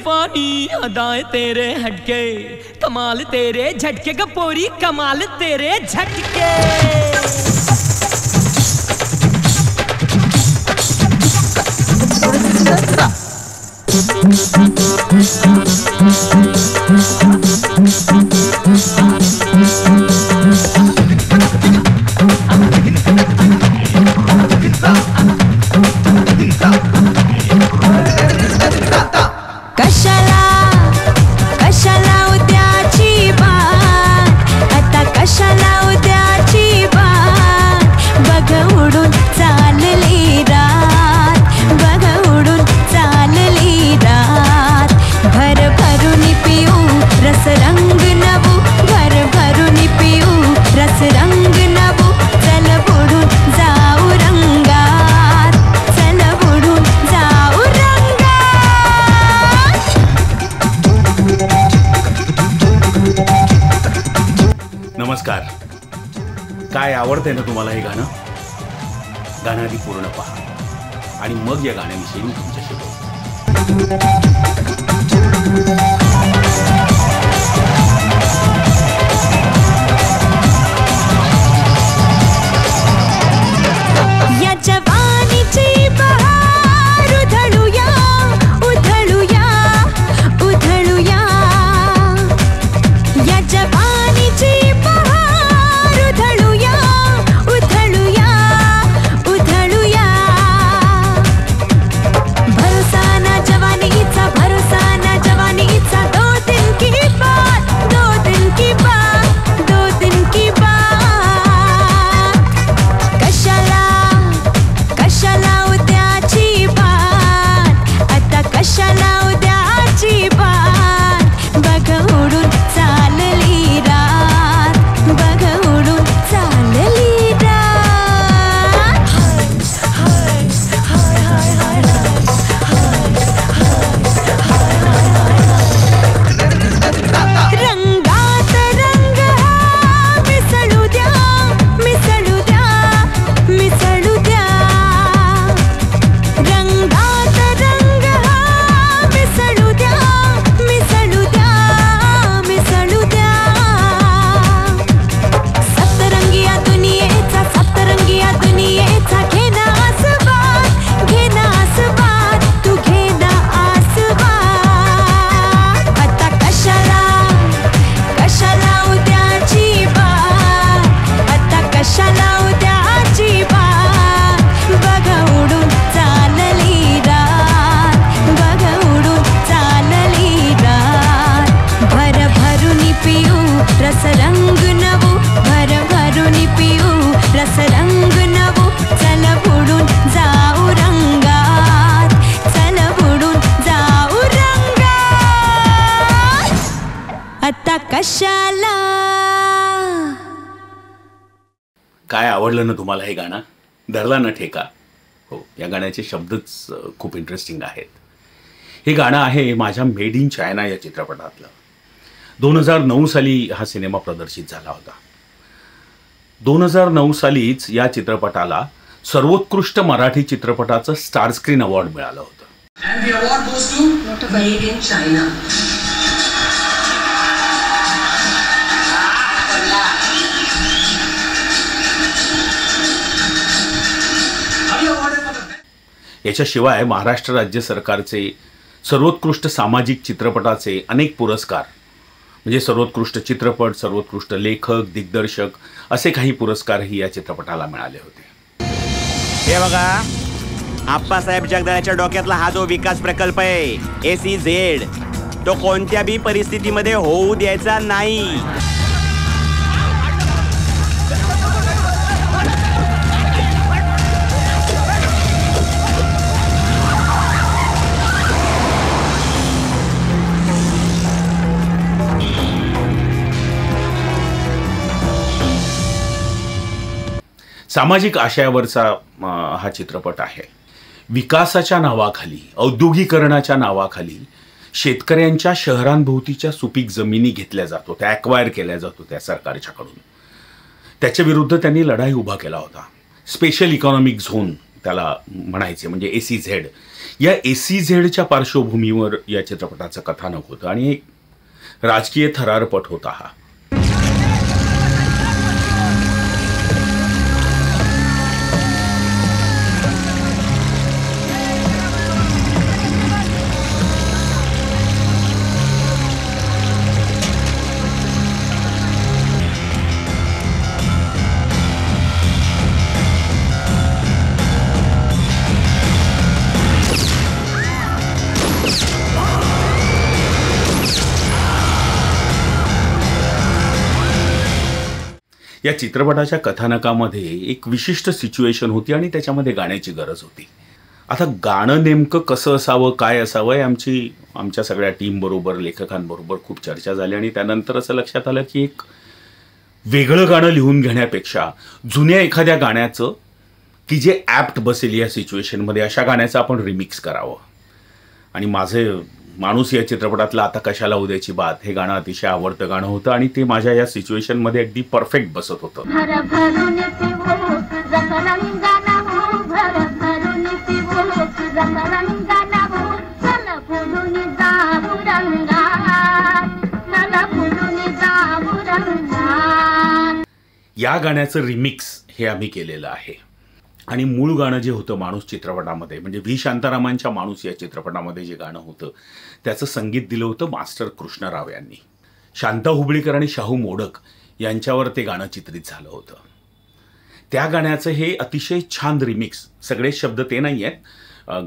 तूफानी अदाएं तेरे हटके, कमाल तेरे झटके गपोरी, कमाल तेरे झटके। नमस्कार. काय आवडतंय ना तुम्हाला हे गाणं? गाणं आधी पूर्ण पहा आणि मग या गाण्याविषयी मी तुमच्याशी बोलतो. काय आवडलं ना तुम्हाला हे गाणं? धरला ना ठेका? हो, या गाण्याचे शब्दच खूप इंटरेस्टिंग आहेत. हे गाणं आहे माझ्या मेड इन चायना या चित्रपटातलं. 2009 साली हा सिनेमा प्रदर्शित झाला होता. 2009 सालीच या चित्रपटाला सर्वोत्कृष्ट मराठी चित्रपटाचं स्टार स्क्रीन अवॉर्ड मिळालं होतं. And the award goes to Made in China. याच्याशिवाय महाराष्ट्र राज्य सरकारचे सर्वोत्कृष्ट सामाजिक चित्रपटाचे अनेक पुरस्कार, म्हणजे सर्वोत्कृष्ट चित्रपट, सर्वोत्कृष्ट लेखक, दिग्दर्शक असे काही पुरस्कारही या चित्रपटाला मिळाले होते. हे बघा, आप्पासाहेब जगदाळेच्या डोक्यातला हा जो विकास प्रकल्प आहे SEZ, तो कोणत्या बी परिस्थितीमध्ये होऊ द्यायचा नाही. सामाजिक आशयावरचा हा चित्रपट आहे. विकासाच्या नावाखाली, औद्योगिकरणाच्या नावाखाली शेतकऱ्यांच्या शहरांभोवतीच्या सुपीक जमिनी घेतल्या जातो, त्या ॲक्वायर केल्या जातो त्या सरकारच्याकडून. त्याच्या विरुद्ध त्यांनी लढाई उभा केला होता. स्पेशल इकॉनॉमिक झोन त्याला म्हणायचे, म्हणजे ACZ. या ACZच्या पार्श्वभूमीवर या चित्रपटाचं कथानक होतं आणि एक राजकीय थरारपट होता हा. या चित्रपटाच्या कथानकामध्ये एक विशिष्ट सिच्युएशन होती आणि त्याच्यामध्ये गाण्याची गरज होती. आता गाणं नेमकं कसं असावं, काय असावं, आमच्या सगळ्या टीमबरोबर, लेखकांबरोबर खूप चर्चा झाली आणि त्यानंतर असं लक्षात आलं की एक वेगळं गाणं लिहून घेण्यापेक्षा जुन्या एखाद्या गाण्याचं की जे ॲप्ट बसेल या सिच्युएशनमध्ये, अशा गाण्याचं आपण रिमिक्स करावं. आणि माझे माणूस या चित्रपटातलं आता कशाला उद्याची बात हे गाणं अतिशय आवडतं गाणं होतं आणि ते माझ्या या सिच्युएशनमध्ये अगदी परफेक्ट बसत होतं. या गाण्याचं रिमिक्स हे आम्ही केलेलं आहे आणि मूळ गाणं जे होतं माणूस चित्रपटामध्ये, म्हणजे व्ही शांतारामांच्या माणूस या चित्रपटामध्ये जे गाणं होतं त्याचं संगीत दिलं होतं मास्टर कृष्णराव यांनी. शांता हुबळीकर आणि शाहू मोडक यांच्यावर ते गाणं चित्रित झालं होतं. त्या गाण्याचं हे अतिशय छान रिमिक्स, सगळे शब्द ते नाही आहेत,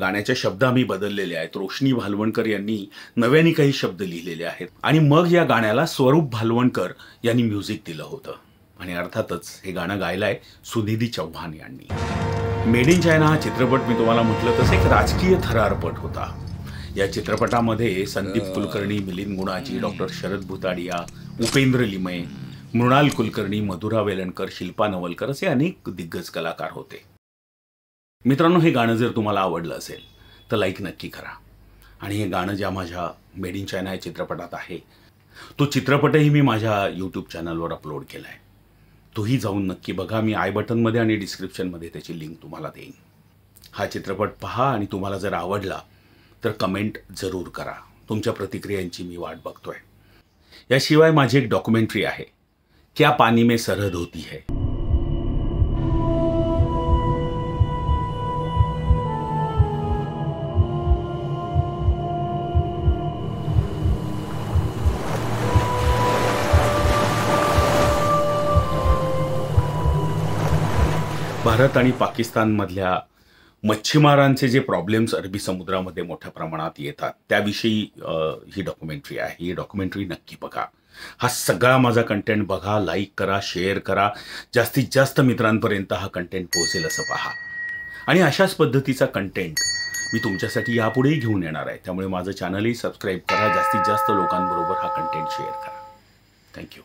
गाण्याचे शब्द आम्ही बदललेले आहेत. रोशनी भालवणकर यांनी नव्याने काही शब्द लिहिलेले आहेत आणि मग या गाण्याला स्वरूप भालवणकर यांनी म्युझिक दिलं होतं आणि अर्थातच हे गाणं गायलं आहे सुनिधी चौहान यांनी. मेड इन चायना हा चित्रपट मी तुम्हाला म्हटलं तसं एक राजकीय थरारपट होता. या चित्रपटामध्ये संदीप कुलकर्णी, मिलिंद गुणाजी, डॉक्टर शरद भुताडिया, उपेंद्र लिमये, मृणाल कुलकर्णी, मधुरा वेलणकर, शिल्पा नवलकर असे अनेक दिग्गज कलाकार होते. मित्रांनो, हे गाणं जर तुम्हाला आवडलं असेल तर लाईक नक्की करा. आणि हे गाणं ज्या माझ्या मेड इन चायना या चित्रपटात आहे तो चित्रपटही मी माझ्या यूट्यूब चॅनलवर अपलोड केला आहे. तोही जाऊन नक्की बघा. मी आय बटनमध्ये आणि डिस्क्रिप्शनमध्ये त्याची लिंक तुम्हाला देईन. हा चित्रपट पहा आणि तुम्हाला जर आवडला तर कमेंट जरूर करा. तुमच्या प्रतिक्रियांची मी वाट बघतोय. याशिवाय माझी एक डॉक्युमेंटरी आहे, क्या पानी में सरहद होती है. भारत आणि पाकिस्तानमधल्या मच्छीमारांचे जे प्रॉब्लेम्स अरबी समुद्रामध्ये मोठ्या प्रमाणात येतात त्याविषयी ही डॉक्युमेंटरी आहे. ही डॉक्युमेंटरी नक्की बघा. हा सगळा माझा कंटेंट बघा, लाईक करा, शेअर करा, जास्तीत जास्त मित्रांपर्यंत हा कंटेंट पोहोचेल असं पहा. आणि अशाच पद्धतीचा कंटेंट मी तुमच्यासाठी यापुढेही घेऊन येणार आहे. त्यामुळे माझं चॅनलही सबस्क्राईब करा, जास्तीत जास्त लोकांबरोबर हा कंटेंट शेअर करा. थँक्यू.